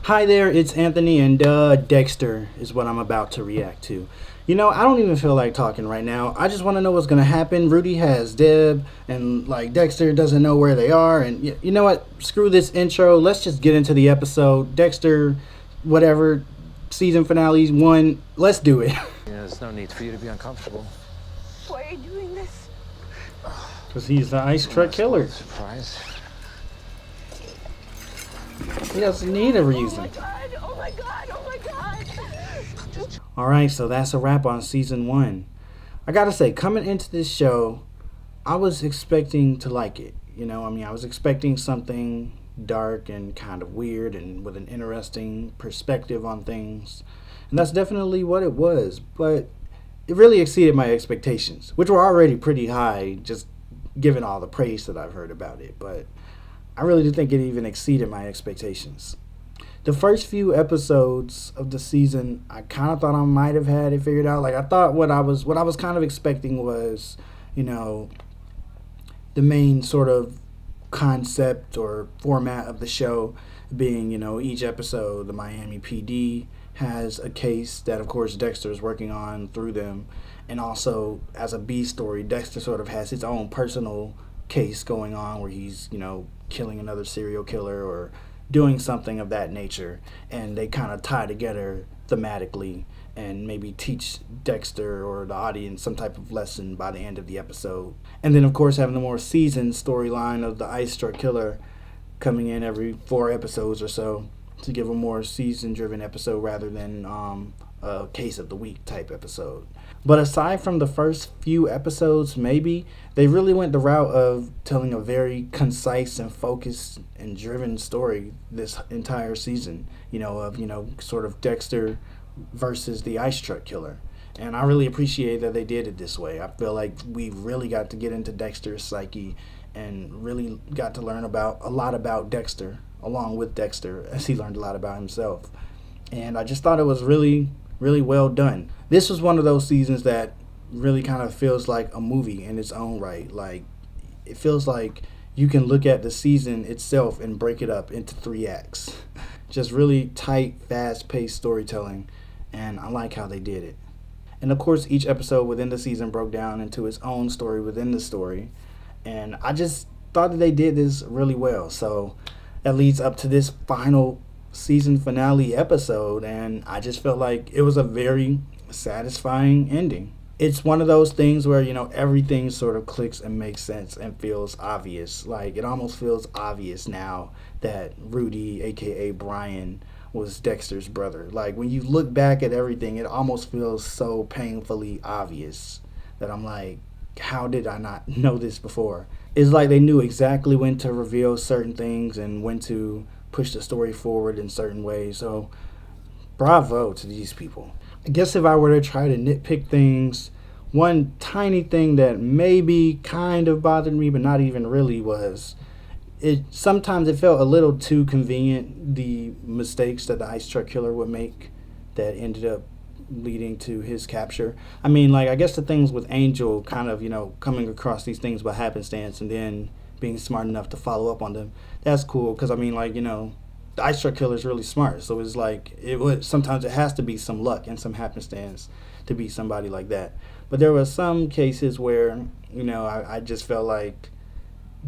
Hi there, it's Anthony, and Dexter is what I'm about to react to. I don't even feel like talking right now. I just want to know what's going to happen. Rudy has Deb, and like Dexter doesn't know where they are. And you know what? Screw this intro. Let's just get into the episode. Dexter, whatever, season finale 1. Let's do it. Yeah, there's no need for you to be uncomfortable. Why are you doing this? Because he's the ice truck killer. Surprise. He doesn't need a reason. Oh my god, oh my god, oh my god. Alright, so that's a wrap on season 1. I gotta say, coming into this show, I was expecting to like it. I was expecting something dark and kind of weird and with an interesting perspective on things. And that's definitely what it was. But it really exceeded my expectations, which were already pretty high, just given all the praise that I've heard about it. But I really do think it even exceeded my expectations. The first few episodes of the season, I kind of thought I might have had it figured out. Like I thought what I was kind of expecting was, the main sort of concept or format of the show being, each episode the Miami PD has a case that of course Dexter is working on through them, and also as a B story, Dexter sort of has his own personal case going on where he's, killing another serial killer or doing something of that nature, and they kind of tie together thematically and maybe teach Dexter or the audience some type of lesson by the end of the episode. And then of course having the more seasoned storyline of the ice truck killer coming in every 4 episodes or so to give a more season driven episode rather than a case of the week type episode. But aside from the first few episodes, maybe they really went the route of telling a very concise and focused and driven story this entire season, sort of Dexter versus the ice truck killer. And I really appreciate that they did it this way. I feel like we really got to get into Dexter's psyche and really got to learn a lot about Dexter along with Dexter as he learned a lot about himself. And I just thought it was really, really well done. This was one of those seasons that really kind of feels like a movie in its own right. Like, it feels like you can look at the season itself and break it up into 3 acts. Just really tight, fast-paced storytelling, and I like how they did it. And of course, each episode within the season broke down into its own story within the story, and I just thought that they did this really well. So that leads up to this final season finale episode, and I just felt like it was a very satisfying ending. It's one of those things where everything sort of clicks and makes sense and feels obvious. Like it almost feels obvious now that Rudy, aka Brian, was Dexter's brother. Like when you look back at everything, it almost feels so painfully obvious that I'm like, how did I not know this before? It's like they knew exactly when to reveal certain things and when to push the story forward in certain ways. So bravo to these people. I guess if I were to try to nitpick things, one tiny thing that maybe kind of bothered me but not even really was sometimes it felt a little too convenient, the mistakes that the ice truck killer would make that ended up leading to his capture. I guess the things with Angel kind of, coming across these things by happenstance and then being smart enough to follow up on them, that's cool because the ice truck killer is really smart, so it's like sometimes it has to be some luck and some happenstance to be somebody like that. But there were some cases where I just felt like,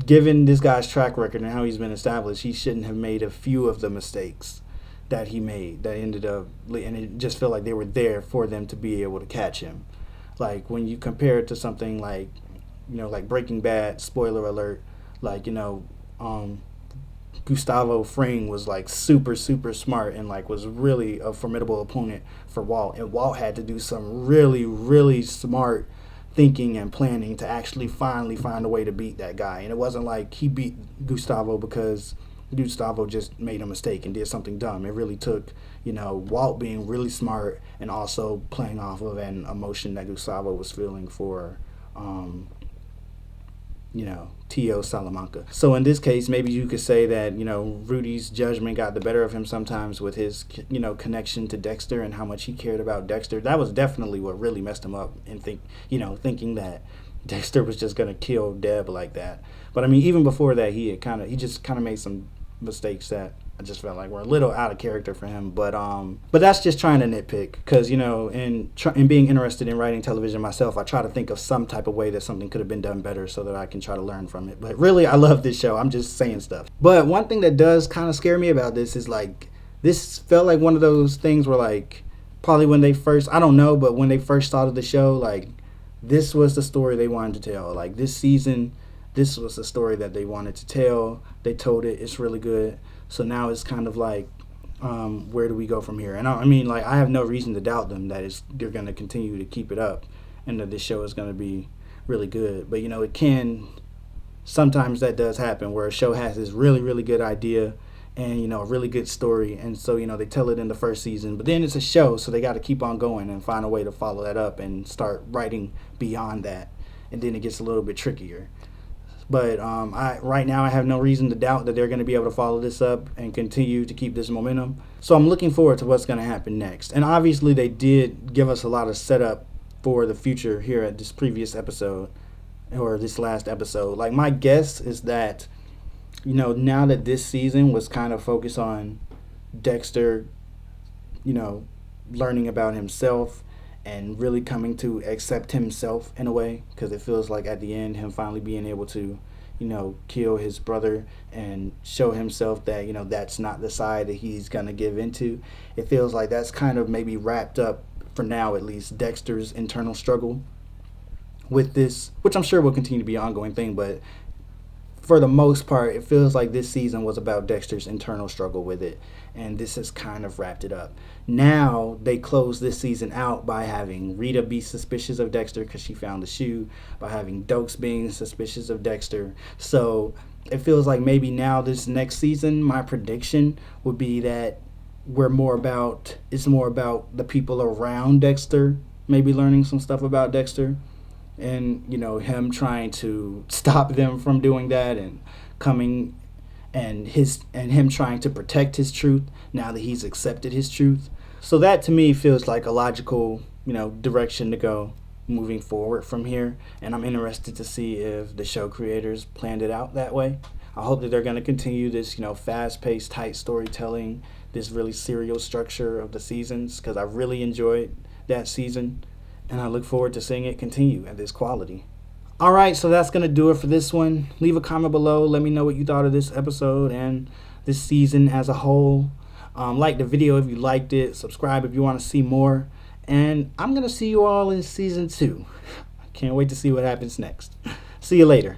given this guy's track record and how he's been established, he shouldn't have made a few of the mistakes that he made that ended up, and it just felt like they were there for them to be able to catch him. Like when you compare it to something like like Breaking Bad, spoiler alert, like Gustavo Fring was like super smart and like was really a formidable opponent for Walt, and Walt had to do some really smart thinking and planning to actually finally find a way to beat that guy. And it wasn't like he beat Gustavo because Gustavo just made a mistake and did something dumb. It really took Walt being really smart and also playing off of an emotion that Gustavo was feeling for Tio Salamanca. So in this case, maybe you could say that, Rudy's judgment got the better of him sometimes with his, connection to Dexter and how much he cared about Dexter. That was definitely what really messed him up, and thinking that Dexter was just going to kill Deb like that. But even before that, he just kind of made some mistakes that I just felt like we're a little out of character for him, but that's just trying to nitpick, because in being interested in writing television myself, I try to think of some type of way that something could have been done better so that I can try to learn from it. But really, I love this show. I'm just saying stuff. But one thing that does kind of scare me about this is like, this felt like one of those things where like, probably when they first, I don't know, but when they first started the show, like, this was the story they wanted to tell. Like, this season, this was the story that they wanted to tell. They told it. It's really good. So now it's kind of like, where do we go from here? And I mean, like, I have no reason to doubt them that they're going to continue to keep it up and that this show is going to be really good. But, it can, sometimes that does happen where a show has this really, really good idea and, a really good story. And so, they tell it in the first season. But then it's a show, so they got to keep on going and find a way to follow that up and start writing beyond that. And then it gets a little bit trickier. But right now I have no reason to doubt that they're going to be able to follow this up and continue to keep this momentum. So I'm looking forward to what's going to happen next. And obviously they did give us a lot of setup for the future here at this previous episode, or this last episode. Like, my guess is that, now that this season was kind of focused on Dexter, learning about himself and really coming to accept himself in a way, because it feels like at the end, him finally being able to, kill his brother and show himself that, that's not the side that he's going to give into. It feels like that's kind of maybe wrapped up, for now at least, Dexter's internal struggle with this, which I'm sure will continue to be an ongoing thing, but for the most part, it feels like this season was about Dexter's internal struggle with it, and this has kind of wrapped it up. Now, they close this season out by having Rita be suspicious of Dexter because she found the shoe, by having Dokes being suspicious of Dexter. So, it feels like maybe now this next season, my prediction would be that it's more about the people around Dexter maybe learning some stuff about Dexter, and him trying to stop them from doing that, and coming and him trying to protect his truth now that he's accepted his truth. So that to me feels like a logical direction to go moving forward from here, and I'm interested to see if the show creators planned it out that way. I hope that they're going to continue this fast-paced, tight storytelling, this really serial structure of the seasons, because I really enjoyed that season. And I look forward to seeing it continue at this quality. Alright, so that's going to do it for this one. Leave a comment below. Let me know what you thought of this episode and this season as a whole. Like the video if you liked it. Subscribe if you want to see more. And I'm going to see you all in Season 2. I can't wait to see what happens next. See you later.